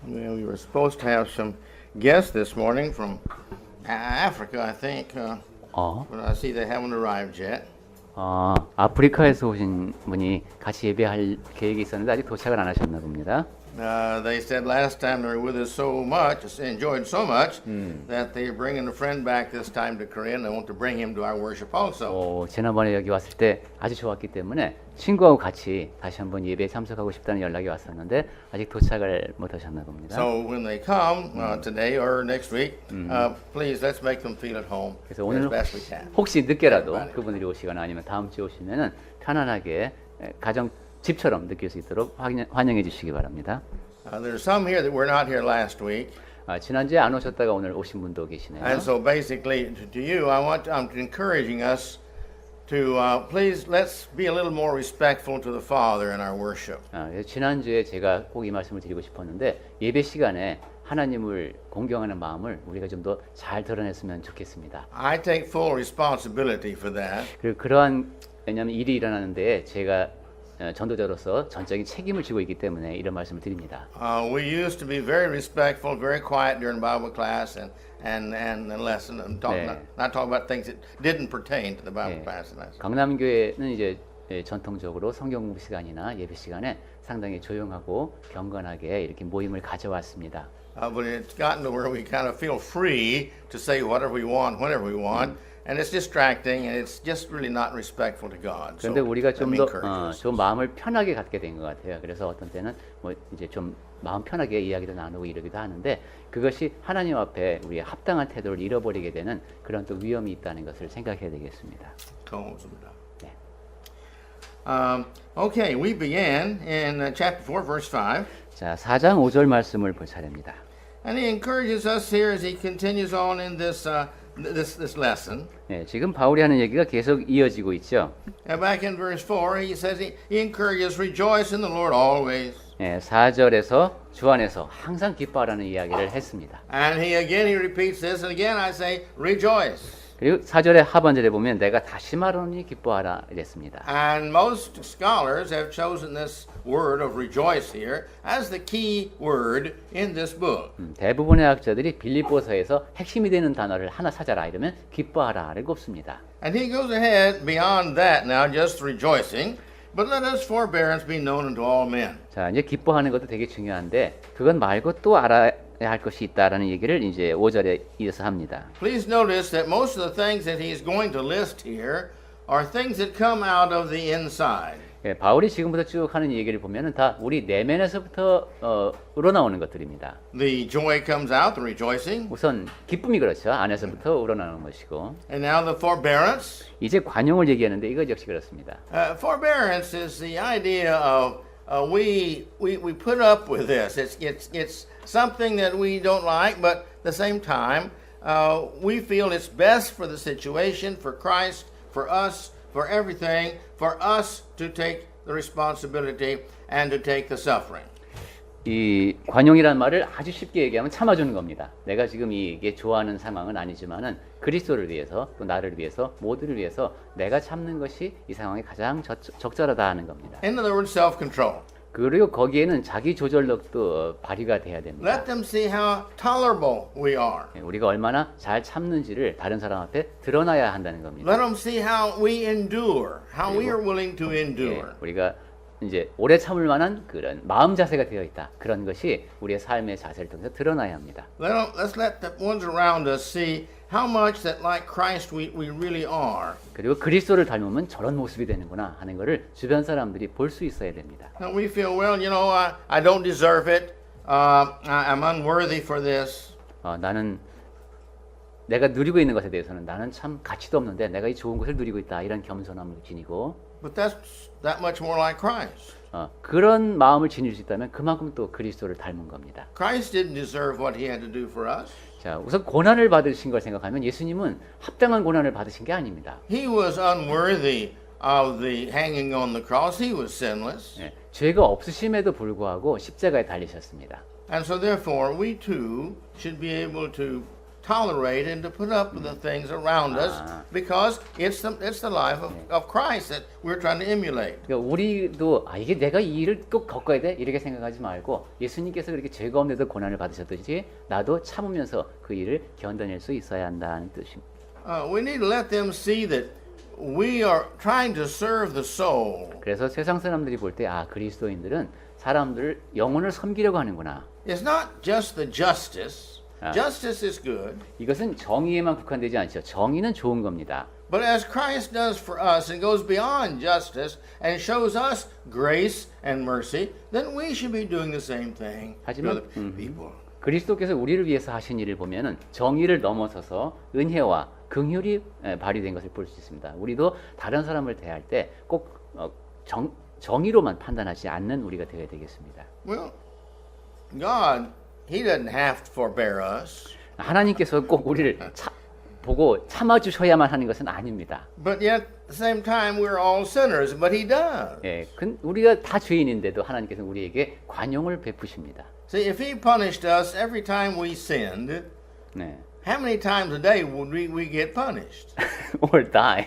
Well, we were supposed to have some guests this morning from Africa, I think, but I see they haven't arrived yet. 아프리카에서 오신 분이 같이 예배할 계획이 있었는데 아직 도착을 안 하셨나 봅니다. They said last time they were with us so much, enjoyed so much, that they're bringing a friend back this time to Korea, and they want to bring him to our worship also. 지난번에 여기 왔을 때 아주 좋았기 때문에 친구하고 같이 다시 한번 예배에 참석하고 싶다는 연락이 왔었는데 아직 도착을 못 하셨나 봅니다. So when they come today or next week, please let's make them feel at home 그래서 as 오늘 best we can. 혹시 늦게라도 그분들이 오시거나 아니면 다음 주에 오시면은 편안하게 가정 집처럼 느낄 수 있도록 환영해 주시기 바랍니다. There's some here that were not here last week. 지난주에 안 오셨다가 오늘 오신 분도 계시네요. And so basically to you, I'm encouraging us to please let's be a little more respectful to the Father in our worship. 지난주에 제가 꼭 이 말씀을 드리고 싶었는데 예배 시간에 하나님을 공경하는 마음을 우리가 좀 더 잘 드러냈으면 좋겠습니다. I take full responsibility for that. 그리고 그러한 왜냐하면 일이 일어나는 데에 제가 전도자로서 전적인 책임을 지고 있기 때문에 이런 말씀을 드립니다. We used to be very respectful, very quiet during Bible class and lesson, and not talking about things that didn't pertain to the Bible class and lesson. 강남교회는 이제 전통적으로 성경 공부 시간이나 예배 시간에 상당히 조용하고 경건하게 이렇게 모임을 가져왔습니다. But it's gotten to where we kind of feel free to say whatever we want, whenever we want. And it's distracting, and it's just really not respectful to God. 그런데 우리가 좀 더 좀 마음을 편하게 갖게 된 것 같아요. 그래서 어떤 때는 뭐 이제 좀 마음 편하게 이야기도 나누고 이러기도 하는데 그것이 하나님 앞에 우리의 합당한 태도를 잃어버리게 되는 그런 또 위험이 있다는 것을 생각해야 되겠습니다. 네. Okay, we began in chapter 4, verse 5. 자, 4장 5절 말씀을 볼 차례입니다. And he encourages us here as he continues on in this lesson. 네, 지금 바울이 하는 얘기가 계속 이어지고 있죠. Back in verse 4, he says he encourages, rejoice in the Lord always. 네, 4절에서 주 안에서 항상 기뻐하라는 이야기를 했습니다. And he repeats this, and again I say, rejoice. 그리고 4절의 하반절에 보면 내가 다시 말하노니 기뻐하라 이랬습니다. And most scholars have chosen this word of rejoice here as the key word in this book. 대부분의 학자들이 빌립보서에서 핵심이 되는 단어를 하나 찾아라 이러면 기뻐하라를 꼽습니다. And he goes ahead beyond that now, just rejoicing. But let us forbearance be known unto all men. 자, 이제 기뻐하는 것도 되게 중요한데 그건 말고 또 알아야 할 것이 있다라는 얘기를 이제 5절에 이어서 합니다. Please notice that most of the things that he's going to list here are things that come out of the inside. 예, 바울이 지금부터 쭉 하는 얘기를 보면은 다 우리 내면에서부터 우러나오는 것들입니다. The joy comes out, the rejoicing. 우선 기쁨이 그렇죠. 안에서부터 우러나오는 것이고. And now the forbearance. 이제 관용을 얘기하는데 이것 역시 그렇습니다. Forbearance is the idea of we put up with this. It's something that we don't like, but at the same time we feel it's best for the situation, for Christ, for us, for everything, for us to take the responsibility and to take the suffering. 이 관용이라는 말을 아주 쉽게 얘기하면 참아주는 겁니다. 내가 지금 이게 좋아하는 상황은 아니지만은 그리스도를 위해서 또 나를 위해서 모두를 위해서 내가 참는 것이 이 상황에 가장 적절하다 하는 겁니다. In other words, self-control. 그리고 거기에는 자기 조절력도 발휘가 돼야 됩니다. Let them see how tolerable we are. 우리가 얼마나 잘 참는지를 다른 사람 앞에 드러나야 한다는 겁니다. Let them see how we endure, how we are willing to endure. 우리가 이제 오래 참을 만한 그런 마음 자세가 되어 있다. 그런 것이 우리의 삶의 자세를 통해서 드러나야 합니다. Let's let the ones around us see how much that like Christ we really are. 그리고 그리스도를 닮으면 저런 모습이 되는구나 하는 것을 주변 사람들이 볼 수 있어야 됩니다. Now we feel, well, I don't deserve it. I'm unworthy for this. 나는 내가 누리고 있는 것에 대해서는 나는 참 가치도 없는데 내가 이 좋은 것을 누리고 있다. 이런 겸손함을 지니고 But that's that much more like Christ. 그런 마음을 지닐 수 있다면 그만큼 또 그리스도를 닮은 겁니다. Christ didn't deserve what he had to do for us. 자, 우선 고난을 받으신 걸 생각하면 예수님은 합당한 고난을 받으신 게 아닙니다. He was unworthy of the hanging on the cross. He was sinless. 죄가 없으심에도 불구하고 십자가에 달리셨습니다. And so therefore we too should be able to tolerate and to put up with the things around us because it's the life of Christ that we're trying to emulate. 그러니까 우리도 이게 내가 이 일을 꼭 겪어야 돼 이렇게 생각하지 말고 예수님께서 그렇게 죄가 없는데도 고난을 받으셨듯이 나도 참으면서 그 일을 견뎌낼 수 있어야 한다는 뜻입니다. We need to let them see that we are trying to serve the soul. 그래서 세상 사람들이 볼 때 그리스도인들은 사람들 영혼을 섬기려고 하는구나. It's not just the justice. Justice is good. 이것은 정의에만 국한되지 않죠. 정의는 좋은 겁니다. But as Christ does for us and goes beyond justice and shows us grace and mercy, then we should be doing the same thing to 하지만 other people. 그리스도께서 우리를 위해서 하신 일을 보면은 정의를 넘어서서 은혜와 긍휼이 발휘된 것을 볼 수 있습니다. 우리도 다른 사람을 대할 때 꼭 정의로만 판단하지 않는 우리가 되어야 되겠습니다. Well, God, He doesn't have to forbear us. 하나님께서 꼭 우리를 보고 참아주셔야만 하는 것은 아닙니다. But yet, at the same time, we're all sinners, but He does. 예, 우리가 다 죄인인데도 하나님께서 우리에게 관용을 베푸십니다. See, if He punished us every time we sinned, 네. how many times a day would we get punished? or die.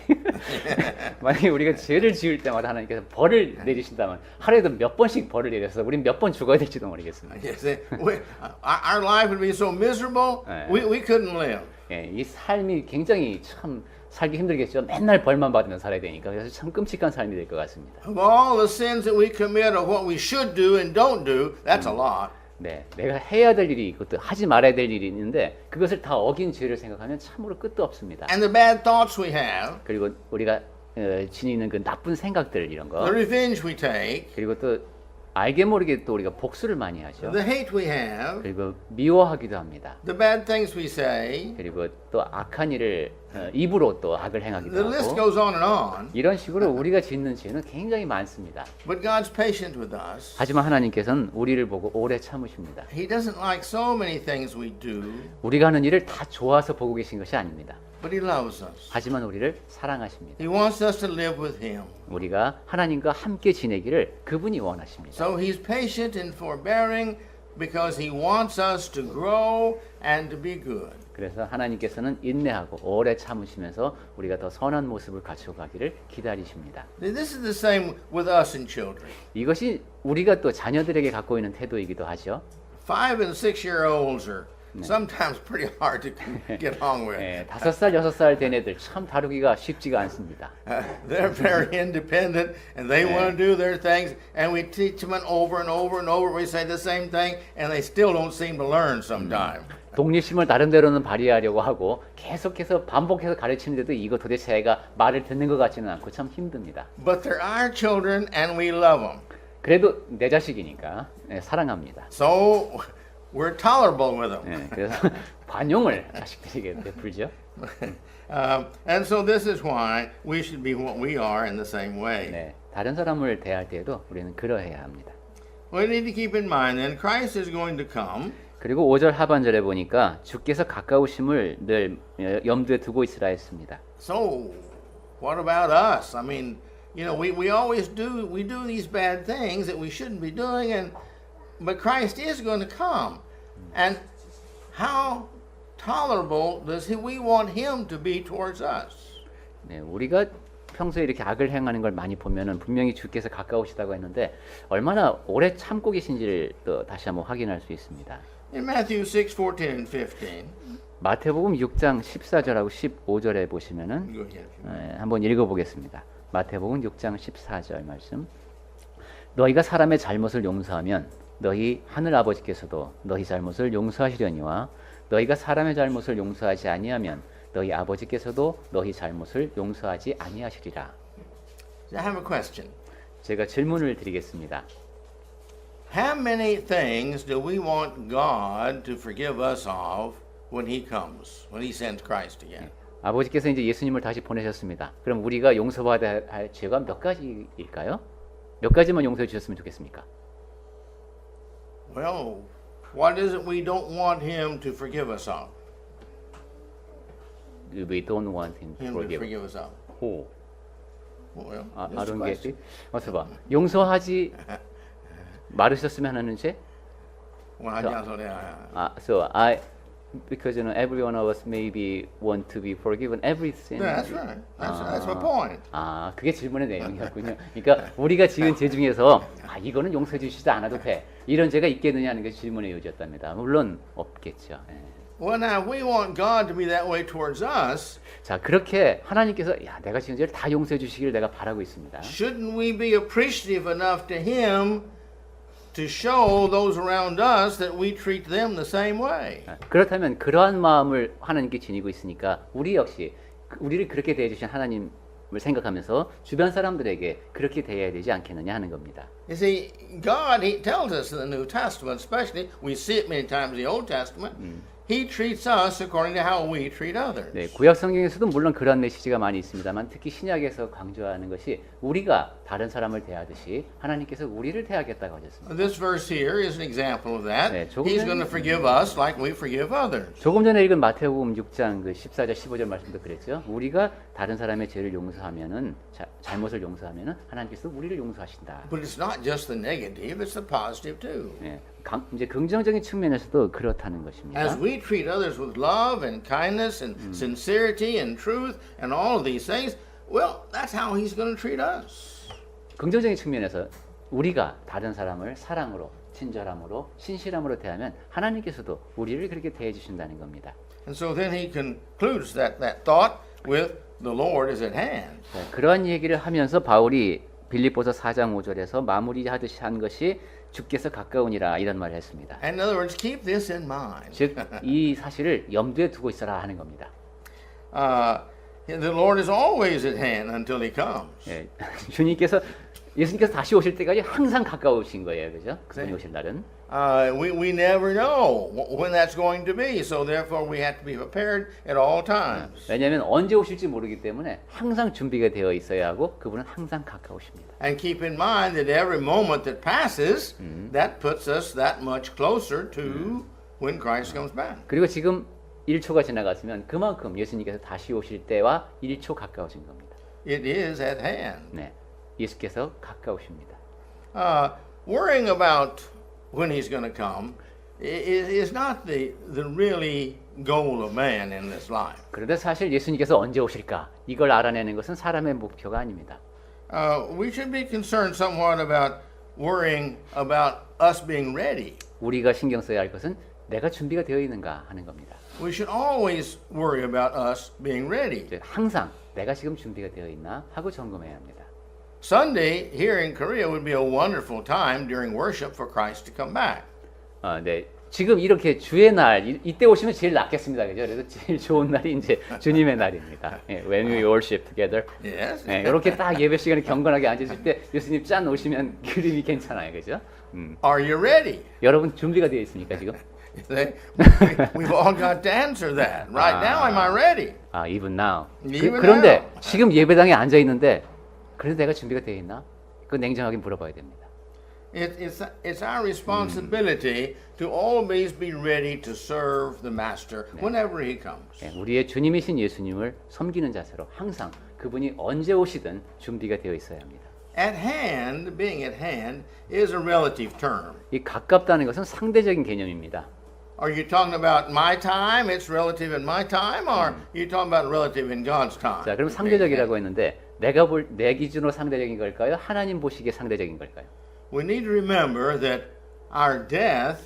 만약에 우리가 죄를 지을 때마다 하나님께서 벌을 내리신다면 하루에도 몇 번씩 벌을 내려서 우린 몇 번 죽어야 될지도 모르겠습니다. You see, our life would be so miserable, we couldn't live. 예, 이 삶이 굉장히 참 살기 힘들겠죠. 맨날 벌만 받으면 살아야 되니까. 그래서 참 끔찍한 삶이 될 것 같습니다. Of all the sins that we commit of what we should do and don't do, that's a lot. 네, 내가 해야 될 일이 있고 또 하지 말아야 될 일이 있는데 그것을 다 어긴 죄를 생각하면 참으로 끝도 없습니다. And the bad thoughts we have, 그리고 우리가 지니는 그 나쁜 생각들 이런 거, the revenge we take, 그리고 또 알게 모르게 또 우리가 복수를 많이 하죠. the hate we have, 그리고 미워하기도 합니다. the bad things we say, 그리고 또 악한 일을 입으로 또 악을 행하기도 the list 하고 goes on and on. 이런 식으로 우리가 짓는 죄는 굉장히 많습니다. But God's patient with us. 하지만 하나님께서는 우리를 보고 오래 참으십니다. He doesn't like so many things we do, 우리가 하는 일을 다 좋아서 보고 계신 것이 아닙니다. but He loves us. 하지만 우리를 사랑하십니다. He wants us to live with Him. 우리가 하나님과 함께 지내기를 그분이 원하십니다. So He's patient and forbearing because He wants us to grow and to be good. 그래서 하나님께서는 인내하고 오래 참으시면서 우리가 더 선한 모습을 갖춰가기를 기다리십니다. This is the same with us and children. 이것이 우리가 또 자녀들에게 갖고 있는 태도이기도 하죠. 5 and 6-year-olds are sometimes pretty hard to get along with. 예, 5살, 6살 된 애들 참 다루기가 쉽지가 않습니다. They're very independent and they want to do their things, and we teach them over and over and over. We say the same thing, and they still don't seem to learn sometimes. 독립심을 나름대로는 발휘하려고 하고 계속해서 반복해서 가르치는데도 이거 도대체 애가 말을 듣는 것 같지는 않고 참 힘듭니다. But they're our children, and we love them. 그래도 내 자식이니까 사랑합니다. So we're tolerable with them. 예, 그래서 관용을 자식들에게 베풀죠. And so this is why we should be what we are in the same way. 네, 다른 사람을 대할 때에도 우리는 그러해야 합니다. We need to keep in mind then Christ is going to come. 그리고 5절 하반절에 보니까 주께서 가까우심을 늘 염두에 두고 있으라 했습니다. So what about us? I mean, you know, we always do these bad things that we shouldn't be doing, but Christ is going to come. And how tolerable does we want Him to be towards us? 네, 우리가 평소에 이렇게 악을 행하는 걸 많이 보면은 분명히 주께서 가까우시다고 했는데 얼마나 오래 참고 계신지를 또 다시 한번 확인할 수 있습니다. In Matthew 6:14 and 15. 마태복음 6장 14절하고 15절에 보시면은 Go ahead. 한번 읽어보겠습니다. 마태복음 6장 14절 말씀. 너희가 사람의 잘못을 용서하면 너희 하늘 아버지께서도 너희 잘못을 용서하시려니와 너희가 사람의 잘못을 용서하지 아니하면 너희 아버지께서도 너희 잘못을 용서하지 아니하시리라. I have a question. 제가 질문을 드리겠습니다. How many things do we want God to forgive us of when He comes, when He sends Christ again? 아버지께서 이제 예수님을 다시 보내셨습니다. 그럼 우리가 용서받아야 할 죄가 몇 가지일까요? 몇 가지만 용서해 주셨으면 좋겠습니까? Well, what is it we don't want Him to forgive us of? We don't want him to Him to forgive. forgive us of? 호. Well, I just a don't get question. it. 어서 봐. 용서하지 말으셨으면 하는 죄? Well, I just- So because every one of us maybe want to be forgiven every sin. That's right. That's my point. 아, 그게 질문의 내용이었군요. 그러니까 우리가 지은 죄 중에서 이거는 용서해 주시지 않아도 돼. 이런 죄가 있겠느냐 하는 게 질문의 요지였답니다. 물론 없겠죠. 예. Well, now we want God to be that way towards us. 자, 그렇게 하나님께서 내가 지은 죄를 다 용서해 주시기를 내가 바라고 있습니다. Shouldn't we be appreciative enough to Him to show those around us that we treat them the same way? 그렇다면 그러한 마음을 하나님께 지니고 있으니까 우리 역시 우리를 그렇게 대해 주신 하나님을 생각하면서 주변 사람들에게 그렇게 대해야 되지 않겠느냐 하는 겁니다. You see, God, He tells us in the New Testament, especially, we see it many times in the Old Testament, He treats us according to how we treat others. 네, 구약 성경에서도 물론 그런 메시지가 많이 있습니다만 특히 신약에서 강조하는 것이 우리가 다른 사람을 대하듯이 하나님께서 우리를 대하겠다고 하셨습니다. This verse here is an example of that. 네, 조금 He's 전- going to forgive us like we forgive others. 조금 전에 읽은 마태복음 6장 그 14절 15절 말씀도 그랬죠. 우리가 다른 사람의 죄를 용서하면은 잘못을 용서하면은 하나님께서 우리를 용서하신다. But it's not just the negative, it's the positive too. 네, 이제 긍정적인 측면에서도 그렇다는 것입니다. As we treat others with love and kindness and sincerity and truth and all of these things, well, that's how He's going to treat us. 긍정적인 측면에서 우리가 다른 사람을 사랑으로, 친절함으로, 신실함으로 대하면 하나님께서도 우리를 그렇게 대해 주신다는 겁니다. And so then he concludes that thought with the Lord is at hand. 네, 그러한 얘기를 하면서 바울이 빌립보서 4장 5절에서 마무리하듯이 한 것이 주께서 가까우니라 이런 말을 했습니다. And in other words, keep this in mind. 즉 이 사실을 염두에 두고 있어라 하는 겁니다. The Lord is always at hand until He comes. 예, 예수님께서 다시 오실 때까지 항상 가까우신 거예요, 그죠? 그분이 오실 날은. We never know when that's going to be, so therefore we have to be prepared at all times. 왜냐하면 언제 오실지 모르기 때문에 항상 준비가 되어 있어야 하고 그분은 항상 가까우십니다. And keep in mind that every moment that passes, that puts us that much closer to when Christ comes back. 그리고 지금 1초가 지나갔으면 그만큼 예수님께서 다시 오실 때와 1초 가까워진 겁니다. It is at hand. 네, 예수께서 가까우십니다. Worrying about when He's going to come is not the really goal of man in this life. 그런데 사실 예수님께서 언제 오실까 이걸 알아내는 것은 사람의 목표가 아닙니다. We should be concerned somewhat about worrying about us being ready. 우리가 신경 써야 할 것은 내가 준비가 되어 있는가 하는 겁니다. We should always worry about us being ready. 즉 항상 내가 지금 준비가 되어 있나 하고 점검해야 합니다. Sunday here in Korea would be a wonderful time during worship for Christ to come back. 네. 지금 이렇게 주의 날 이때 오시면 제일 낫겠습니다. 그죠? 그래서 제일 좋은 날이 이제 주님의 날입니다. 예, when we worship together. Yes. 예, 이렇게 딱 예배 시간에 경건하게 앉으실 때 예수님 짠 오시면 그림이 괜찮아요. 그죠? Are you ready? 여러분 준비가 되어 있습니까, 지금? We've all got to answer that. Right now, am I ready? Even now. Even 그런데 now. 지금 예배당에 앉아 있는데 그래도 내가 준비가 되어 있나? 그건 냉정하게 물어봐야 됩니다. It's our responsibility to always be ready to serve the Master whenever He comes. 예, 우리의 주님이신 예수님을 섬기는 자세로 항상 그분이 언제 오시든 준비가 되어 있어야 합니다. At hand, being at hand, is a relative term. 이 가깝다는 것은 상대적인 개념입니다. Are you talking about my time? It's relative in my time, or you talking about relative in God's time? 자, 그럼 상대적이라고 했는데 내 기준으로 상대적인 걸까요? 하나님 보시기에 상대적인 걸까요? We need to remember that our death,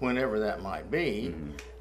whenever that might be,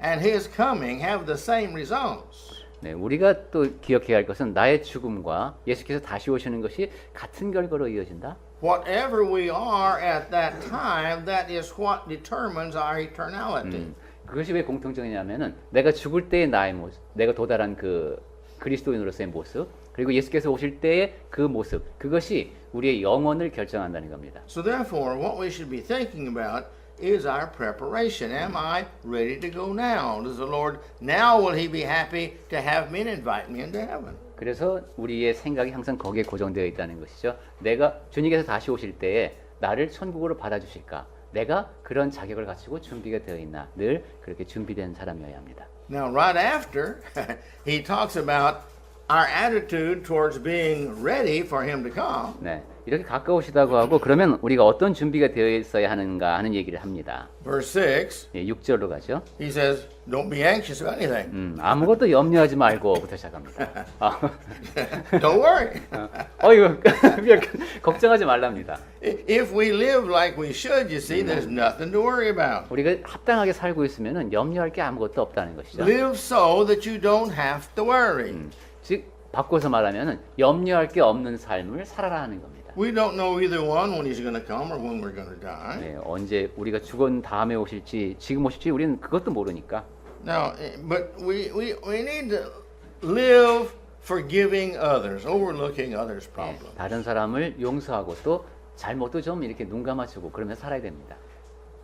and His coming have the same results. 네, 우리가 또 기억해야 할 것은 나의 죽음과 예수께서 다시 오시는 것이 같은 결과로 이어진다. Whatever we are at that time, that is what determines our eternality. 그것이 왜 공통적이냐면은 내가 죽을 때의 나의 모습, 내가 도달한 그 그리스도인으로서의 모습, 그리고 예수께서 오실 때의 그 모습, 그것이 우리의 영혼을 결정한다는 겁니다. So therefore, what we should be thinking about is our preparation. Am I ready to go now? Does the Lord, now will He be happy to have me and invite me into heaven? 그래서 우리의 생각이 항상 거기에 고정되어 있다는 것이죠. 내가 주님께서 다시 오실 때에 나를 천국으로 받아주실까? 내가 그런 자격을 갖추고 준비가 되어 있나? 늘 그렇게 준비된 사람이어야 합니다. Now, right after, he talks about our attitude towards being ready for him to come, 네, 이렇게 가까우시다고 하고 그러면 우리가 어떤 준비가 되어 있어야 하는가 하는 얘기를 합니다. verse 6, 예, 6절로 가죠. he says, don't be anxious about anything. 아무것도 염려하지 말고부터 시작합니다. Don't worry. 이거 걱정하지 말랍니다. If we live like we should, you see, there's nothing to worry about. 우리가 합당하게 살고 있으면은 염려할 게 아무것도 없다는 것이죠. Live so that you don't have to worry. 즉 바꿔서 말하면은 염려할 게 없는 삶을 살아라 하는 겁니다. We don't know either one when he's going to come or when we're going to die. 네, 언제 우리가 죽은 다음에 오실지 지금 오실지 우리는 그것도 모르니까. Now, but we need to live forgiving others, overlooking others' 네, problems. 다른 사람을 용서하고 또 잘못도 좀 이렇게 눈 감아주고 그러면서 살아야 됩니다.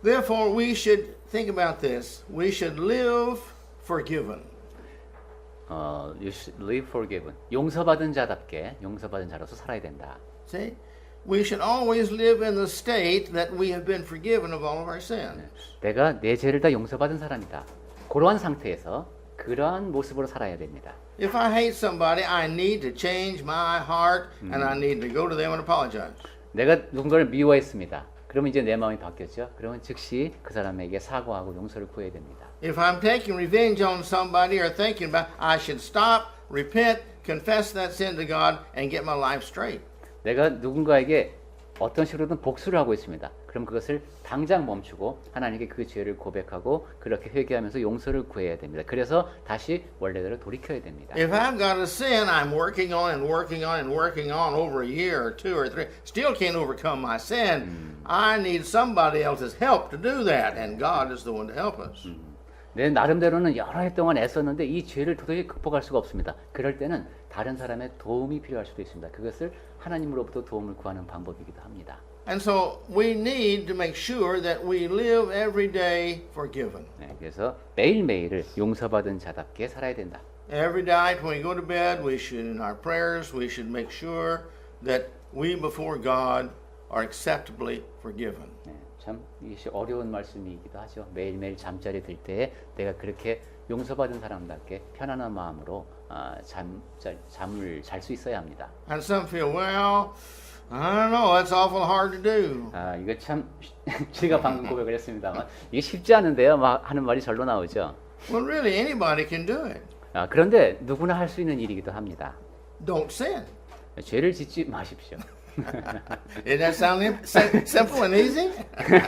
Therefore, we should think about this. We should live forgiven. You should live forgiven. 용서받은 자답게 용서받은 자로서 살아야 된다. See? We should always live in the state that we have been forgiven of all of our sins. 내가 내 죄를 다 용서받은 사람이다. 그러한 상태에서 그러한 모습으로 살아야 됩니다. If I hate somebody, I need to change my heart and I need to go to them and apologize. 내가 누군가를 미워했습니다. 그러면 이제 내 마음이 바뀌었죠. 그러면 즉시 그 사람에게 사과하고 용서를 구해야 됩니다. If I'm taking revenge on somebody or thinking about, I should stop, repent, confess that sin to God, and get my life straight. 내가 누군가에게 어떤 식으로든 복수를 하고 있습니다. 그럼 그것을 당장 멈추고 하나님께 그 죄를 고백하고 그렇게 회개하면서 용서를 구해야 됩니다. 그래서 다시 원래대로 돌이켜야 됩니다. If I've got a sin I'm working on and working on and working on over a year or two or three, still can't overcome my sin, I need somebody else's help to do that, and God is the one to help us. 내 나름대로는 여러 해 동안 애썼는데 이 죄를 도저히 극복할 수가 없습니다. 그럴 때는 다른 사람의 도움이 필요할 수도 있습니다. 그것을 하나님으로부터 도움을 구하는 방법이기도 합니다. And so we need to make sure that we live every day forgiven. 네, 그래서 매일매일을 용서받은 자답게 살아야 된다. Every night when we go to bed, we should, in our prayers, we should make sure that we before God are acceptably forgiven. 네, 참 이것이 어려운 말씀이기도 하죠. 매일매일 잠자리 들 때에 내가 그렇게 용서받은 사람답게 편안한 마음으로 잠을 잘 수 있어야 합니다. And some feel, well, I don't know, that's awful hard to do. 이거 참 제가 방금 고백을 했습니다만 이게 쉽지 않은데요. 막 하는 말이 절로 나오죠. Well, really, anybody can do it. 그런데 누구나 할 수 있는 일이기도 합니다. Don't sin. 죄를 짓지 마십시오. Doesn't that sound simple and easy?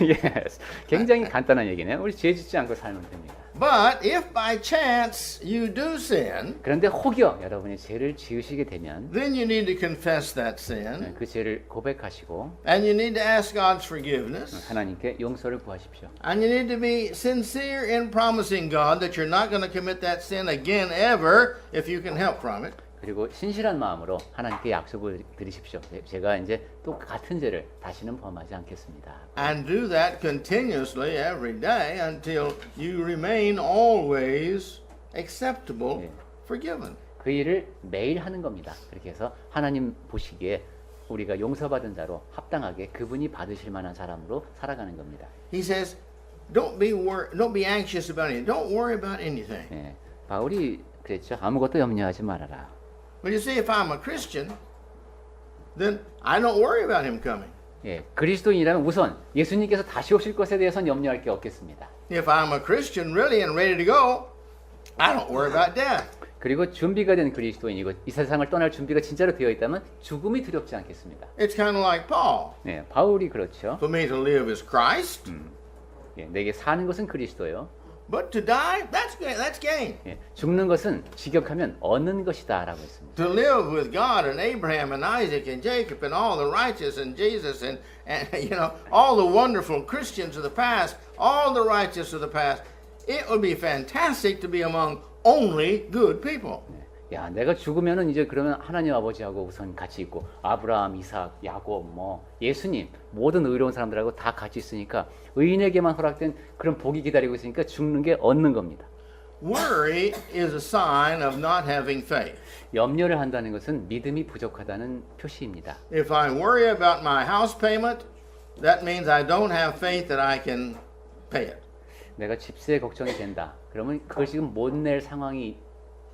yes. 굉장히 간단한 얘기네요. 우리 죄 짓지 않고 살면 됩니다. But if by chance you do sin, 그런데 혹여 여러분이 죄를 지으시게 되면 then you need to confess that sin, 그 죄를 고백하시고 and you need to ask God's forgiveness, 하나님께 용서를 구하십시오. and you need to be sincere in promising God that you're not going to commit that sin again ever if you can help from it. 그리고 신실한 마음으로 하나님께 약속을 드리십시오. 제가 이제 또 같은 죄를 다시는 범하지 않겠습니다. And do that continuously every day until you remain always acceptable, forgiven. 그 일을 매일 하는 겁니다. 그렇게 해서 하나님 보시기에 우리가 용서받은 자로 합당하게 그분이 받으실 만한 사람으로 살아가는 겁니다. He says, don't be anxious about anything. Don't worry about anything. 네, 바울이 그랬죠. 아무것도 염려하지 말아라. But you see, if I'm a Christian, then I don't worry about him coming. 예, 그리스도인이라면 우선 예수님께서 다시 오실 것에 대해서는 염려할 게 없겠습니다. If I'm a Christian really and ready to go, I don't worry about death. 그리고 준비가 된 그리스도인이고 이 세상을 떠날 준비가 진짜로 되어 있다면 죽음이 두렵지 않겠습니다. It's kind of like Paul. 네, 바울이 그렇죠. For me to live is Christ, 예, 내게 사는 것은 그리스도요. but to die, that's gain. 예, 죽는 것은 직역하면 얻는 것이다라고 했습니다. To live with God and Abraham and Isaac and Jacob and all the righteous and Jesus and you know all the wonderful Christians of the past, all the righteous of the past, it would be fantastic to be among only good people. 야, 내가 죽으면은 이제 그러면 하나님 아버지하고 우선 같이 있고 아브라함, 이삭, 야곱, 뭐 예수님 모든 의로운 사람들하고 다 같이 있으니까 의인에게만 허락된 그런 복이 기다리고 있으니까 죽는 게 얻는 겁니다. Worry is a sign of not having faith. 염려를 한다는 것은 믿음이 부족하다는 표시입니다. If I worry about my house payment, that means I don't have faith that I can pay it. 내가 집세 걱정이 된다. 그러면 그걸 지금 못 낼 상황이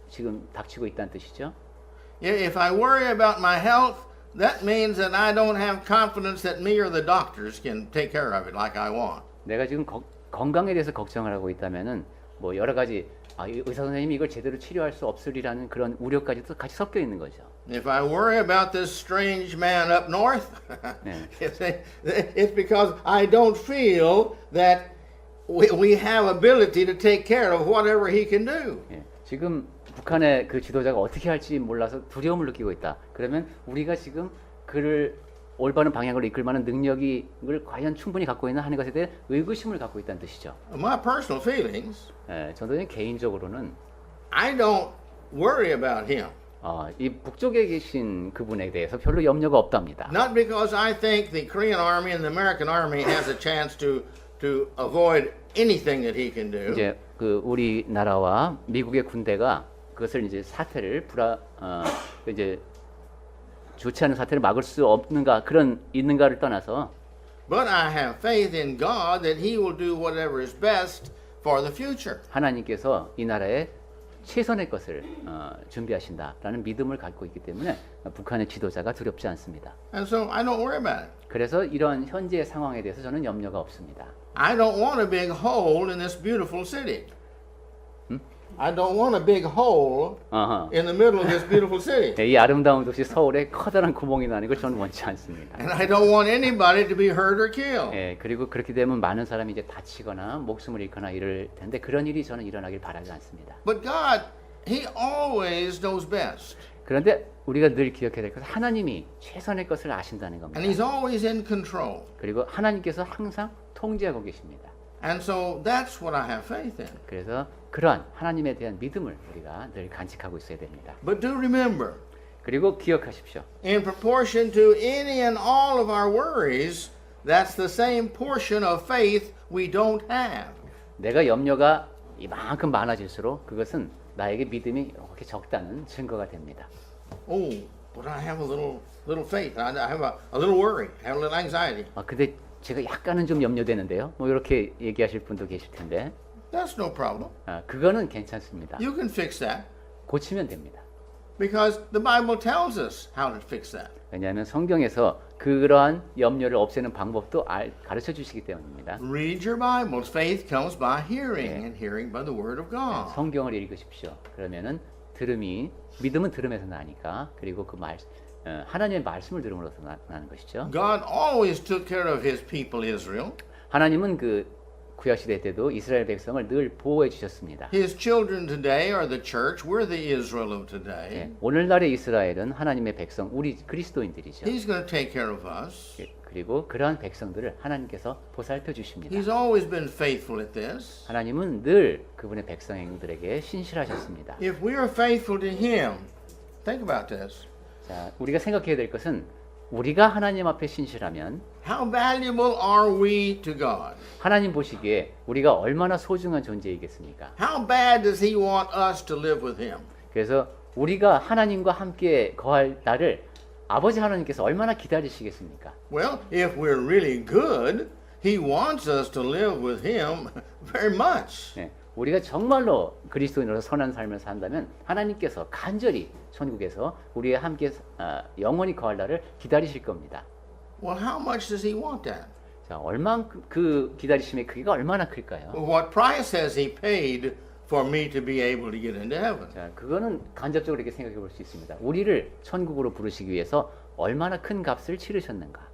지금 닥치고 있다는 뜻이죠. If I worry about my health, that means that I don't have confidence that me or the doctors can take care of it like I want. 내가 지금 건강에 대해서 걱정을 하고 있다면은 뭐 여러 가지 이 의사 선생님이 이걸 제대로 치료할 수 없으리라는 그런 우려까지도 같이 섞여 있는 거죠. If I worry about this strange man up north, 네. it's because I don't feel that we have ability to take care of whatever he can do. 예, 지금 북한의 그 지도자가 어떻게 할지 몰라서 두려움을 느끼고 있다. 그러면 우리가 지금 그를 올바른 방향으로 이끌 만한 능력을 과연 충분히 갖고 있나 하는 것에 대해 의구심을 갖고 있다는 뜻이죠. My personal feelings, 예, 저는 개인적으로는 I don't worry about him. 이 북쪽에 계신 그분에 대해서 별로 염려가 없답니다. Not because I think the Korean army and the American army has a chance to avoid anything that he can do. 이제 그 우리나라와 미국의 군대가 그것을 이제 사태를 이제 좋지 않은 사태를 막을 수 없는가 있는가를 떠나서 But I have faith in God that he will do whatever is best for the future. 하나님께서 이 나라에 최선의 것을 준비하신다라는 믿음을 갖고 있기 때문에 북한의 지도자가 두렵지 않습니다. And so I don't worry about it. 그래서 이런 현재의 상황에 대해서 저는 염려가 없습니다. I don't want a big hole in this beautiful city. I don't want a big hole in the middle of this beautiful city. 이 아름다운 도시 서울에 커다란 구멍이 나는 걸 저는 원치 않습니다. And I don't want anybody to be hurt or killed. 예, 그리고 그렇게 되면 많은 사람이 이제 다치거나 목숨을 잃거나 이럴 텐데 그런 일이 저는 일어나길 바라지 않습니다. But God, he always knows best. 그런데 우리가 늘 기억해야 될 것은 하나님이 최선의 것을 아신다는 겁니다. And he's always in control. 그리고 하나님께서 항상 통제하고 계십니다. And so that's what I have faith in. 그래서 그러한 하나님에 대한 믿음을 우리가 늘 간직하고 있어야 됩니다. But do remember, 그리고 기억하십시오. in proportion to any and all of our worries, that's the same portion of faith we don't have. 내가 염려가 이만큼 많아질수록 그것은 나에게 믿음이 이렇게 적다는 증거가 됩니다. Oh, but I have a little faith. I have a little worry. I have a little anxiety. 근데 제가 약간은 좀 염려되는데요. 뭐 이렇게 얘기하실 분도 계실 텐데 That's no problem. 그거는 괜찮습니다. You can fix that 고치면 됩니다. because the Bible tells us how to fix that. 왜냐하면 성경에서 그러한 염려를 없애는 방법도 가르쳐 주시기 때문입니다. Read your Bibles. Faith comes by hearing, and hearing by the Word of God. 성경을 읽으십시오. 그러면은 믿음은 들음에서 나니까 그리고 하나님의 말씀을 들음으로써 나는 것이죠. God always took care of His people, Israel. 하나님은 그 구약 시대 때도 이스라엘 백성을 늘 보호해 주셨습니다. His children today are the church. We're the Israel of today. 예, 오늘날의 이스라엘은 하나님의 백성, 우리 그리스도인들이죠. He's going to take care of us. 예, 그리고 그러한 백성들을 하나님께서 보살펴 주십니다. He's always been faithful at this. 하나님은 늘 그분의 백성들에게 신실하셨습니다. If we are faithful to Him, think about this. 자, 우리가 생각해야 될 것은 우리가 하나님 앞에 신실하면 How valuable are we to God? 하나님 보시기에 우리가 얼마나 소중한 존재이겠습니까? How bad does He want us to live with Him? 그래서 우리가 하나님과 함께 거할 날을 아버지 하나님께서 얼마나 기다리시겠습니까? Well, if we're really good, He wants us to live with Him very much. 네, 우리가 정말로 그리스도인으로서 선한 삶을 산다면 하나님께서 간절히 천국에서 우리와 함께 영원히 거할 날을 기다리실 겁니다. Well, how much does He want that? 자, 얼만큼 그 기다리심의 크기가 얼마나 클까요? What price has He paid for me to be able to get into heaven? 자, 그거는 간접적으로 이렇게 생각해 볼 수 있습니다. 우리를 천국으로 부르시기 위해서 얼마나 큰 값을 치르셨는가?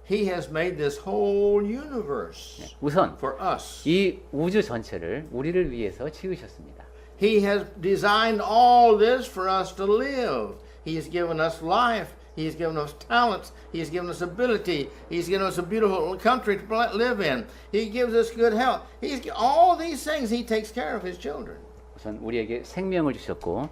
He has made this whole universe 우선 for us. 이 우주 전체를 우리를 위해서 지으셨습니다. He has designed all this for us to live. He has given us life. He has given us talents. He has given us ability. He's given us a beautiful country to live in. He gives us good health. All these things He takes care of His children. 우선 우리에게 생명을 주셨고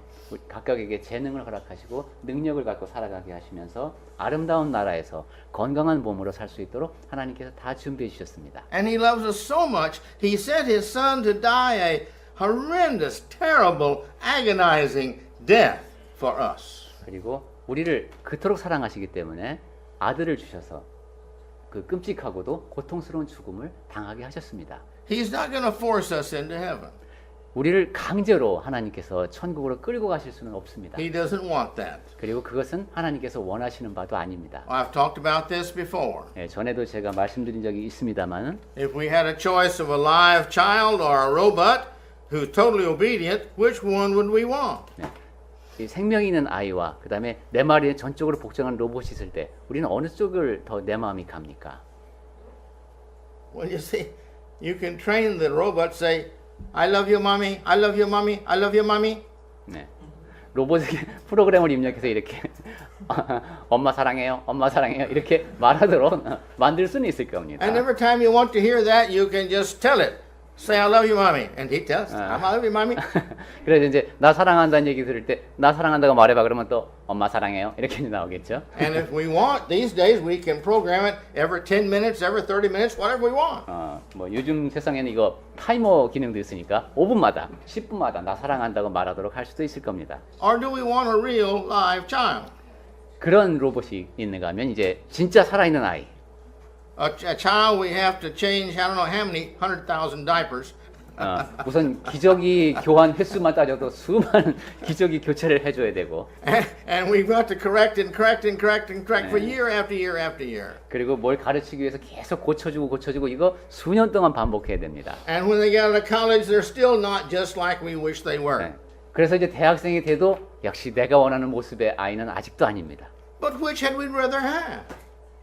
각각에게 재능을 허락하시고 능력을 갖고 살아가게 하시면서 아름다운 나라에서 건강한 몸으로 살 수 있도록 하나님께서 다 준비해 주셨습니다. And He loves us so much, He sent His Son to die a horrendous, terrible, agonizing death for us. 그리고 우리를 그토록 사랑하시기 때문에 아들을 주셔서 그 끔찍하고도 고통스러운 죽음을 당하게 하셨습니다. He's not going to force us into heaven. 우리를 강제로 하나님께서 천국으로 끌고 가실 수는 없습니다. He doesn't want that. 그리고 그것은 하나님께서 원하시는 바도 아닙니다. I've talked about this before. 예, 전에도 제가 말씀드린 적이 있습니다만 If we had a choice of a live child or a robot who's totally obedient, which one would we want? 이 생명이 있는 아이와 그 다음에 내 마리에 전적으로 복종한 로봇이 있을 때 우리는 어느 쪽을 더 내 마음이 갑니까? Well, you see, you can train the robot say, I love you, mommy. I love you, mommy. I love you, mommy. 네. 로봇에게 프로그램을 입력해서 이렇게 엄마 사랑해요, 엄마 사랑해요 이렇게 말하도록 만들 수는 있을 겁니다. And every time you want to hear that, you can just tell it. Say, I love you, mommy. And he tells, I love you, mommy. 그래서 이제 나 사랑한다는 얘기 들을 때 나 사랑한다고 말해봐 그러면 또 엄마 사랑해요 이렇게 나오겠죠. And if we want, these days, we can program it every 10 minutes, every 30 minutes, whatever we want. 뭐 요즘 세상에는 이거 타이머 기능도 있으니까 5분마다, 10분마다 나 사랑한다고 말하도록 할 수도 있을 겁니다. Or do we want a real live child? 그런 로봇이 있는가 하면 이제 진짜 살아있는 아이. A child we have to change, I don't know how many, 100,000 diapers. 우선 기저귀 교환 횟수만 따져도 수많은 기저귀 교체를 해줘야 되고 And we've got to correct and correct and correct and correct for year after year after year. 그리고 뭘 가르치기 위해서 계속 고쳐주고 이거 수년 동안 반복해야 됩니다. And when they get out of college, they're still not just like we wish they were. 네. 그래서 이제 대학생이 돼도 역시 내가 원하는 모습의 아이는 아직도 아닙니다. But which had we rather have?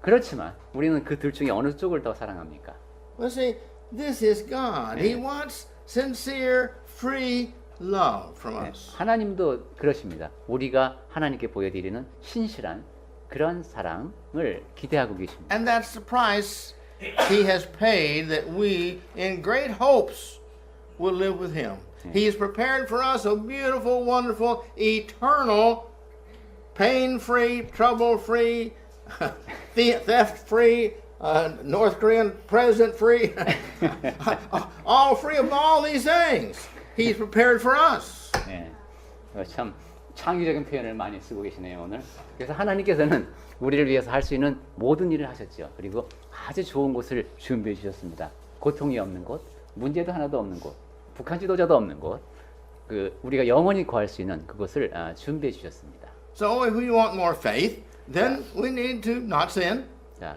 그렇지만 우리는 그 둘 중에 어느 쪽을 더 사랑합니까? Well, see, this is God. He wants sincere, free love from us. 하나님도 그러십니다. 우리가 하나님께 보여드리는 신실한 그런 사랑을 기대하고 계십니다. And that's the price He has paid that we, in great hopes, will live with Him. He has prepared for us a beautiful, wonderful, eternal, pain-free, trouble-free, theft-free, North Korean president-free, all free of all these things. He's prepared for us. 네. 참 창의적인 표현을 많이 쓰고 계시네요 오늘. 그래서 하나님께서는 우리를 위해서 할 수 있는 모든 일을 하셨죠. 그리고 아주 좋은 곳을 준비해 주셨습니다. 고통이 없는 곳, 문제도 하나도 없는 곳, 북한 지도자도 없는 곳, 그 우리가 영원히 거할 수 있는 그곳을 준비해 주셨습니다. So if we want more faith, then we need to not sin. 자,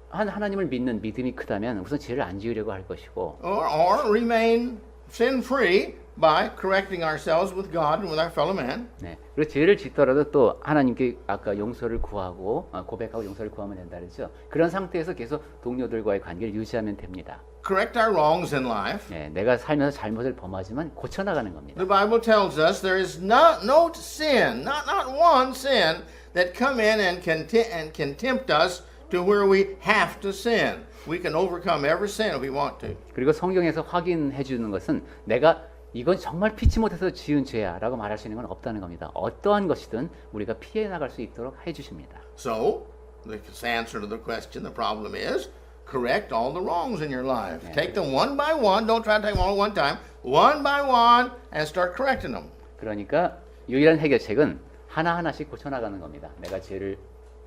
하나님을 믿는 믿음이 크다면 우선 죄를 안 지으려고 할 것이고, or remain sin-free by correcting ourselves with God and with our fellow man. 네. 그리고 죄를 짓더라도 또 하나님께 아까 용서를 구하고 고백하고 용서를 구하면 된다 그랬죠. 그런 상태에서 계속 동료들과의 관계를 유지하면 됩니다. Correct our wrongs in life. 네, 내가 살면서 잘못을 범하지만 고쳐 나가는 겁니다. The Bible tells us there is no sin, not one sin that come in and can tempt us to where we have to sin. We can overcome every sin if we want to. 그리고 성경에서 확인해 주는 것은 내가 이건 정말 피치 못해서 지은 죄야라고 말할 수 있는 건 없다는 겁니다. 어떠한 것이든 우리가 피해 나갈 수 있도록 해 주십니다. So, the answer to the question, the problem is, correct all the wrongs in your life. Take them one by one. Don't try to take them all at one time. One by one, and start correcting them. 그러니까 유일한 해결책은 하나하나씩 고쳐 나가는 겁니다. 내가 죄를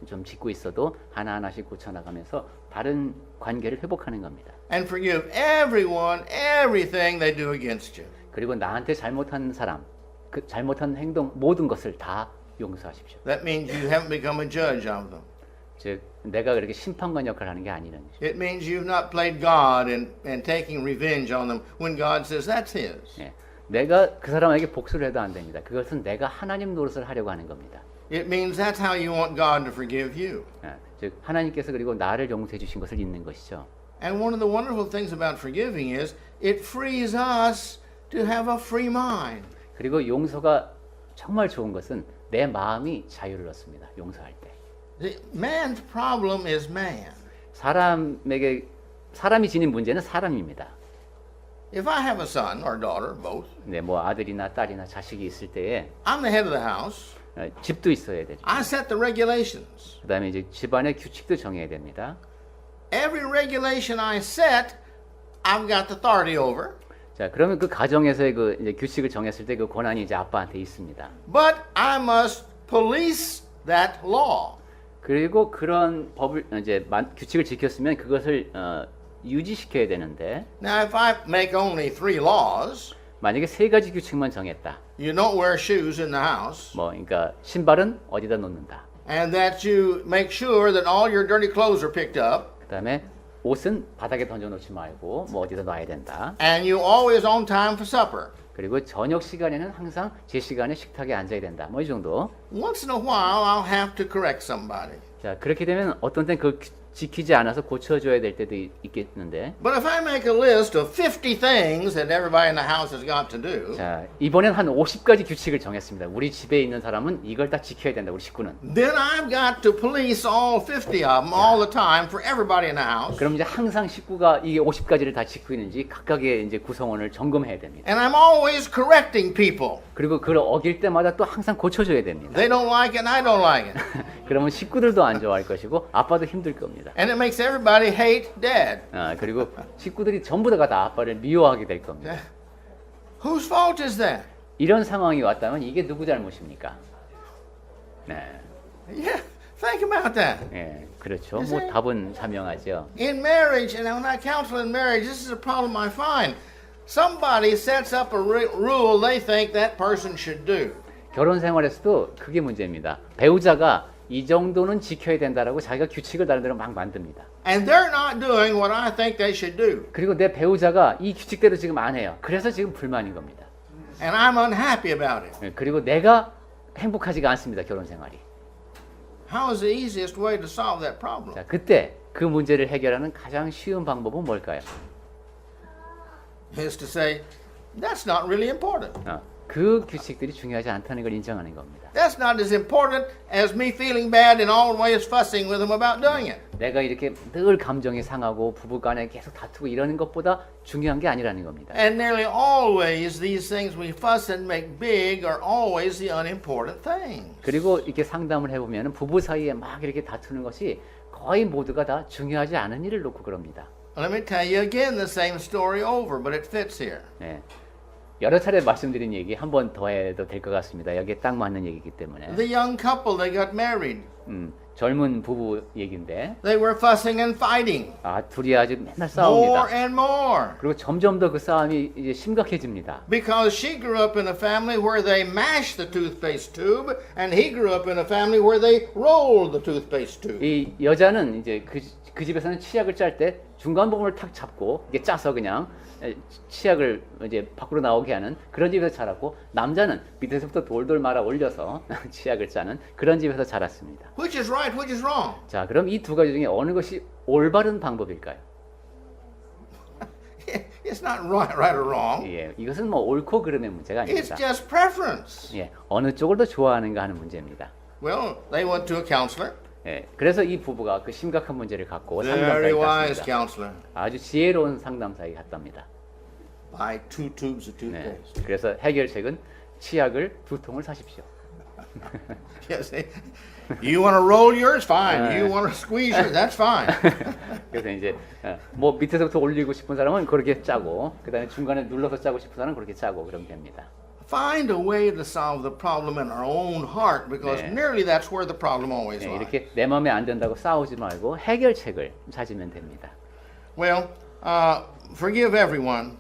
좀 짓고 있어도 하나하나씩 고쳐 나가면서 다른 관계를 회복하는 겁니다. And forgive everyone, everything they do against you. 그리고 나한테 잘못한 사람, 그 잘못한 행동 모든 것을 다 용서하십시오. That means you haven't become a judge of them. 즉 내가 그렇게 심판관 역할을 하는 게 아니라는 것이죠. It means you've not played God and taking revenge on them when God says that's His. 예, 내가 그 사람에게 복수를 해도 안 됩니다. 그것은 내가 하나님 노릇을 하려고 하는 겁니다. It means that's how you want God to forgive you. 예, 즉 하나님께서 그리고 나를 용서해 주신 것을 잊는 것이죠. And one of the wonderful things about forgiving is it frees us to have a free mind. 그리고 용서가 정말 좋은 것은 내 마음이 자유를 얻습니다. 용서할 때. See, man's problem is man. 사람이 지닌 문제는 사람입니다. If I have a son or daughter, both, 네, 뭐 아들이나 딸이나 자식이 있을 때에 I'm the head of the house. 집도 있어야 되죠. I set the regulations. 그다음에 이제 집안의 규칙도 정해야 됩니다. Every regulation I set, I've got the authority over. 자, 그러면 그 가정에서의 그 이제 규칙을 정했을 때 그 권한이 이제 아빠한테 있습니다. But I must police that law. 그리고 그런 법을 이제 규칙을 지켰으면 그것을 유지시켜야 되는데 Now, if I make only 3 laws, 만약에 세 가지 규칙만 정했다. You don't wear shoes in the house, 뭐 그러니까 신발은 어디다 놓는다. and that you make sure that all your dirty clothes are picked up, 그다음에 옷은 바닥에 던져놓지 말고 뭐 어디다 놔야 된다. and you always on time for supper. 그리고 저녁 시간에는 항상 제 시간에 식탁에 앉아야 된다. 뭐 이 정도. Once in a while, I'll have to correct somebody. 자 그렇게 되면 어떤 때는 그 지키지 않아서 고쳐줘야 될 때도 있겠는데. But if I make a list of 50 things that everybody in the house has got to do, 자 이번엔 한 50가지 규칙을 정했습니다. 우리 집에 있는 사람은 이걸 다 지켜야 된다. 우리 식구는. then I've got to police all 50 of them all the time for everybody in the house. 그럼 이제 항상 식구가 이게 50가지를 다 지키고 있는지 각각의 이제 구성원을 점검해야 됩니다. And I'm always correcting people. 그리고 그걸 어길 때마다 또 항상 고쳐줘야 됩니다. They don't like it, and I don't like it. 그러면 식구들도 안 좋아할 것이고 아빠도 힘들 겁니다. And it makes everybody hate Dad. 그리고 식구들이 전부 다가 아빠를 미워하게 될 겁니다. Whose fault is that? 이런 상황이 왔다면 이게 누구 잘못입니까? 네, Yeah, think about that. 예, 그렇죠. 뭐 답은 자명하죠. In marriage, and when I counsel in marriage, this is a problem I find. Somebody sets up a rule they think that person should do. 결혼 생활에서도 그게 문제입니다. 배우자가 이 정도는 지켜야 된다라고 자기가 규칙을 나름대로 막 만듭니다. And they're not doing what I think they should do. 그리고 내 배우자가 이 규칙대로 지금 안 해요. 그래서 지금 불만인 겁니다. And I'm unhappy about it. 예, 그리고 내가 행복하지가 않습니다. 결혼 생활이. How is the easiest way to solve that problem? 자, 그때 그 문제를 해결하는 가장 쉬운 방법은 뭘까요? Is to say, that's not really important. 그 규칙들이 중요하지 않다는 걸 인정하는 겁니다. That's not as important as me feeling bad and always fussing with them about doing it. 내가 이렇게 늘 감정이 상하고 부부간에 계속 다투고 이러는 것보다 중요한 게 아니라는 겁니다. And nearly always these things we fuss and make big are always the unimportant things. 그리고 이렇게 상담을 해보면 부부 사이에 막 이렇게 다투는 것이 거의 모두가 다 중요하지 않은 일을 놓고 그럽니다. Let me tell you again the same story over, but it fits here. 네. 여러 차례 말씀드린 얘기 한 번 더 해도 될 것 같습니다. 여기에 딱 맞는 얘기이기 때문에. The young couple, they got married. 젊은 부부 얘기인데 They were fussing and fighting 둘이 아주 맨날 more 싸웁니다. and more. 그리고 점점 더 그 싸움이 이제 심각해집니다. Because she grew up in a family where they mashed the toothpaste tube, and he grew up in a family where they rolled the toothpaste tube. 이 여자는 이제 그 집에서는 치약을 짤 때 중간 부분을 탁 잡고 이게 짜서 그냥 치약을 이제 밖으로 나오게 하는 그런 집에서 자랐고, 남자는 밑에서부터 돌돌 말아 올려서 치약을 짜는 그런 집에서 자랐습니다. Which is right, which is wrong? 자, 그럼 이 두 가지 중에 어느 것이 올바른 방법일까요? It's not right or wrong. 예, 이것은 뭐 옳고 그름의 문제가 It's 아닙니다. just preference. 예, 어느 쪽을 더 좋아하는가 하는 문제입니다. Well, they went to a counselor. 예, 그래서 이 부부가 그 심각한 문제를 갖고 Very 상담사에 wise 갔습니다. counselor. 아주 지혜로운 상담사에 갔답니다. Buy 2 tubes of 네, toothpaste. 그래서 해결책은 치약을 2통을 사십시오. Yes, you want to roll yours, fine. You want to squeeze yours, that's fine. 그래서 이제 뭐 밑에서부터 올리고 싶은 사람은 그렇게 짜고, 그다음에 중간에 눌러서 짜고 싶은 사람은 그렇게 짜고 그러면 됩니다. Find a way to solve the problem in our own heart, because 네. nearly that's where the problem always 네, lies. 이렇게 내 마음에 안 든다고 싸우지 말고 해결책을 찾으면 됩니다. Well, forgive everyone.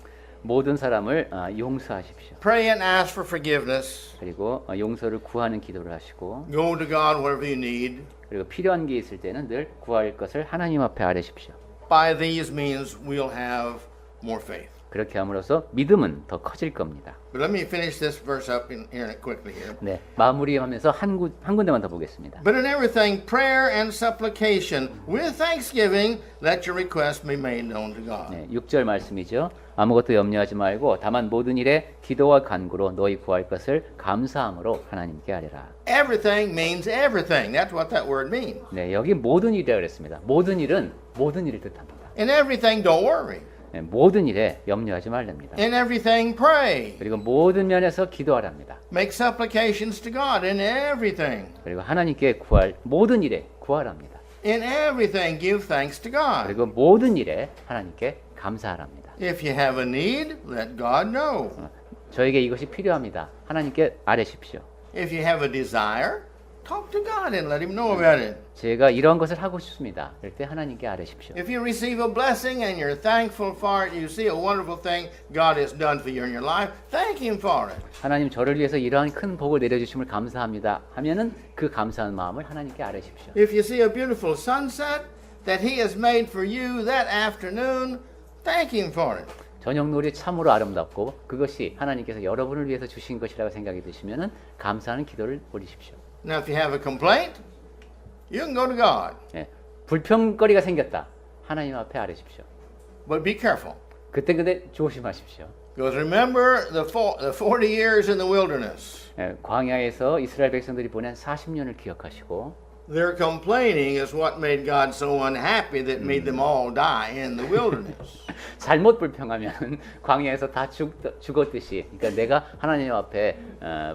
모든 사람을 용서하십시오. Pray and ask for forgiveness. 그리고 용서를 구하는 기도를 하시고, Go to God wherever you need. 그리고 필요한 게 있을 때는 늘 구할 것을 하나님 앞에 아뢰십시오. By these means, we'll have more faith. 그렇게 함으로써 믿음은 더 커질 겁니다. But let me finish this verse up here quickly here. 네, 마무리하면서 한 군데만 더 보겠습니다. But in everything, prayer and supplication with thanksgiving, let your requests be made known to God. 네, 6절 말씀이죠. 아무것도 염려하지 말고 다만 모든 일에 기도와 간구로 너희 구할 것을 감사함으로 하나님께 아뢰라. Everything means everything. That's what that word means. 네, 여기 모든 일이라고 그랬습니다. 모든 일은 모든 일을 뜻합니다. In everything, don't worry. 네, 모든 일에 염려하지 말랍니다. In everything, pray. 그리고 모든 면에서 기도하랍니다. Make supplications to God in everything. 그리고 하나님께 구할 모든 일에 구하랍니다. In everything, give thanks to God. 그리고 모든 일에 하나님께 감사하랍니다. If you have a need, let God know. 저에게 이것이 필요합니다. 하나님께 아뢰십시오. If you have a desire, talk to God and let Him know about it. 제가 이런 것을 하고 싶습니다. 그럴 때 하나님께 아뢰십시오. If you receive a blessing and you're thankful for it, you see a wonderful thing God has done for you in your life, thank Him for it. 하나님 저를 위해서 이러한 큰 복을 내려주심을 감사합니다 하면은 그 감사한 마음을 하나님께 아뢰십시오. If you see a beautiful sunset that He has made for you that afternoon, thank Him for it. 저녁놀이 참으로 아름답고 그것이 하나님께서 여러분을 위해서 주신 것이라고 생각이 드시면은 감사하는 기도를 올리십시오. Now, if you have a complaint, you can go to God, 예, 불평거리가 생겼다. 하나님 앞에 아뢰십시오. but be careful. 그때 근데 조심하십시오. Because remember the 40 years in the wilderness. 예, 광야에서 이스라엘 백성들이 보낸 40년을 기억하시고 Their complaining is what made God so unhappy that made them all die in the wilderness. 잘못 불평하면 광야에서 다 죽었듯이 그러니까 내가 하나님 앞에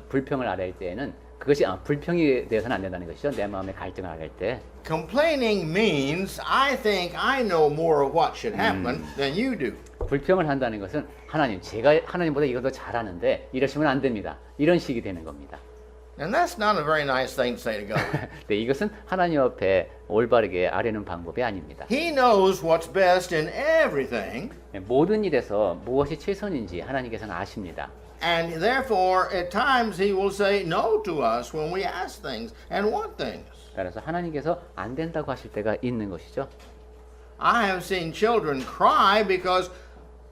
불평을 아뢰할 때에는 그것이 불평이 되어서는 안 된다는 것이죠. 내 마음에 갈등을 아뢰할 때 Complaining means I think I know more of what should happen than you do. 불평을 한다는 것은 하나님 제가 하나님보다 이거 더 잘하는데 이러시면 안 됩니다. 이런 식이 되는 겁니다. And that's not a very nice thing to say to God. 네, 이것은 하나님 앞에 올바르게 아뢰는 방법이 아닙니다. He knows what's best in everything, 네, 모든 일에서 무엇이 최선인지 하나님께서는 아십니다. and therefore at times He will say no to us when we ask things and want things. 따라서 하나님께서 안 된다고 하실 때가 있는 것이죠. I have seen children cry because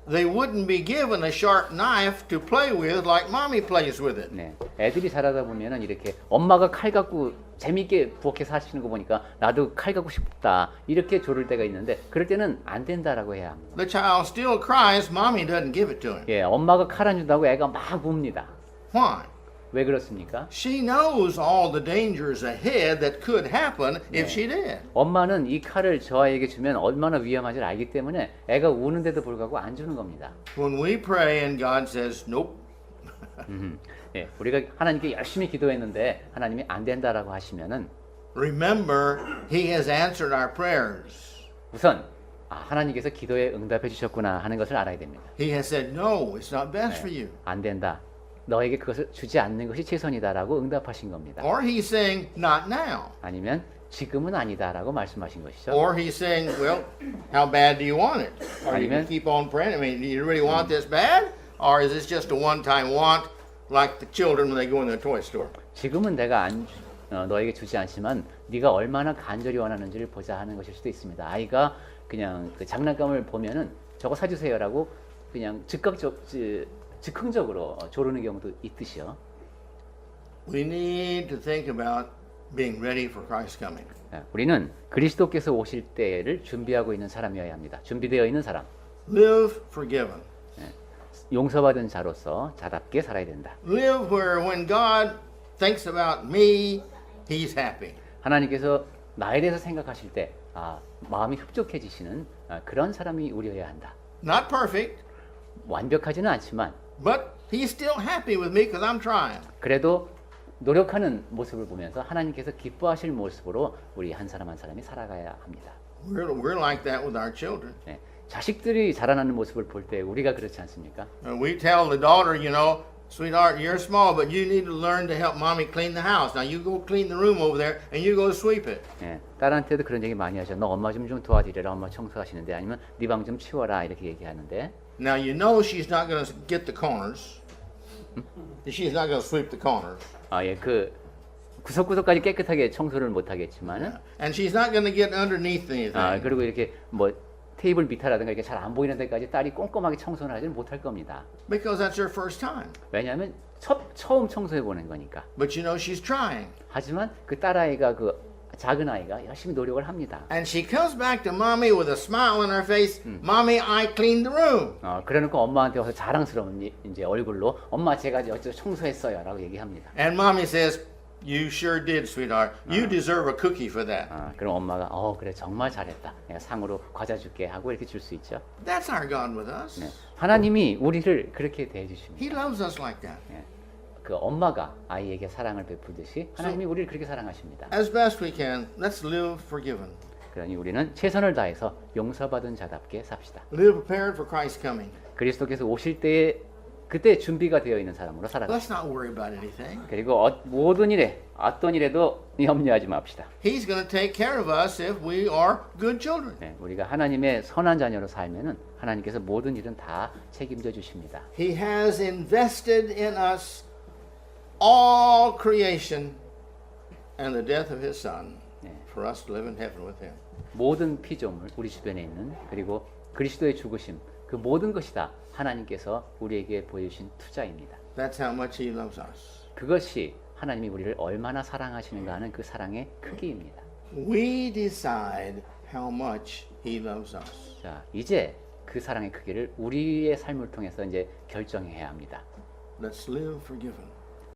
they wouldn't be given a sharp knife to play with like mommy plays with it. 네, 애들이 자라다 보면은 이렇게 엄마가 칼 갖고 재미있게 부엌에서 하시는 거 보니까 나도 칼 갖고 싶다 이렇게 조를 때가 있는데 그럴 때는 안 된다라고 해야 합니다. The child still cries, mommy doesn't give it to him. 예, 엄마가 칼 안 준다고 애가 막 웁니다. Why? 왜 그렇습니까? She knows all the dangers ahead that could happen if she did. 엄마는 이 칼을 저 아이에게 주면 얼마나 위험한지를 알기 때문에 애가 우는데도 불구하고 안 주는 겁니다. When we pray and God says, nope, 예, 우리가 하나님께 열심히 기도했는데 하나님이 안 된다라고 하시면은 remember He has answered our prayers. 우선 하나님께서 기도에 응답해 주셨구나 하는 것을 알아야 됩니다. He has said, no, it's not best for you. 안 된다. 너에게 그것을 주지 않는 것이 최선이다라고 응답하신 겁니다. Or He's saying, not now. 아니면 지금은 아니다라고 말씀하신 것이죠. Or He's saying, well, how bad do you want it? Are you going Amen. to keep on praying? I mean, do you really want this bad? Or is this just a one-time want like the children when they go in the toy store? 지금은 내가 너에게 주지 않지만 네가 얼마나 간절히 원하는지를 보자 하는 것일 수도 있습니다. 아이가 그냥 그 장난감을 보면은 저거 사주세요라고 그냥 즉흥적으로 조르는 경우도 있듯이요. We need to think about being ready for Christ's coming. 우리는 그리스도께서 오실 때를 준비하고 있는 사람이어야 합니다. 준비되어 있는 사람. Live forgiven. 용서받은 자로서 자답게 살아야 된다. Live where when God thinks about me, He's happy. 하나님께서 나에 대해서 생각하실 때 마음이 흡족해지시는 그런 사람이 우리여야 한다. Not perfect, 완벽하지는 않지만 but He's still happy with me because I'm trying. 그래도 노력하는 모습을 보면서 하나님께서 기뻐하실 모습으로 우리 한 사람 한 사람이 살아가야 합니다. We're like that with our children. 네. 자식들이 자라나는 모습을 볼 때 우리가 그렇지 않습니까? We tell the daughter, you know, sweetheart, you're small, but you need to learn to help mommy clean the house. Now you go clean the room over there and you go sweep it. 네. 딸한테도 그런 얘기 많이 하죠. 너 엄마 좀 도와드려라. 엄마 청소하시는데 아니면 네 방 좀 치워라 이렇게 얘기하는데 Now you know she's not going to get the corners. She's not going to sweep the corners. 예, 그 구석구석까지 깨끗하게 청소를 못 하겠지만은 And she's not going to get underneath anything. 그리고 이렇게 뭐 테이블 밑이라든가 이렇게 잘 안 보이는 데까지 딸이 꼼꼼하게 청소를 하지는 못할 겁니다. Because that's her first time. 왜냐하면 처음 청소해 보는 거니까. But you know she's trying. 하지만 그 딸아이가 그 작은 아이가 열심히 노력을 합니다. And she comes back to mommy with a smile on her face. Mommy, I cleaned the room. 그래놓고 엄마한테 와서 자랑스러운 이제 얼굴로 엄마 제가 어쩌고 청소했어요라고 얘기합니다. And mommy says, you sure did, sweetheart. You deserve a cookie for that. 그럼 엄마가 그래 정말 잘했다. 내가 상으로 과자 줄게 하고 이렇게 줄 수 있죠. That's our God with us. 네. 하나님이 우리를 그렇게 대해 주십니다. He loves us like that. 그 엄마가 아이에게 사랑을 베풀듯이 하나님이 우리를 그렇게 사랑하십니다. As best we can, let's live forgiven. 그러니 우리는 최선을 다해서 용서받은 자답게 삽시다. Live prepared for Christ's coming. 그리스도께서 오실 때에 그때 준비가 되어 있는 사람으로 살아가. Let's not worry about anything. 그리고 모든 일에 어떤 일에도 염려하지 맙시다. He's going to take care of us if we are good children. 네, 우리가 하나님의 선한 자녀로 살면은 하나님께서 모든 일은 다 책임져 주십니다. He has invested in us all creation and the death of His Son for us to live in heaven with Him. 모든 피조물 우리 주변에 있는 그리고 그리스도의 죽으심 그 모든 것이 다 하나님께서 우리에게 보여주신 투자입니다. That's how much He loves us. 그것이 하나님이 우리를 얼마나 사랑하시는가 하는 그 사랑의 크기입니다. We decide how much He loves us. 자, 이제 그 사랑의 크기를 우리의 삶을 통해서 이제 결정해야 합니다. Let's live forgiven.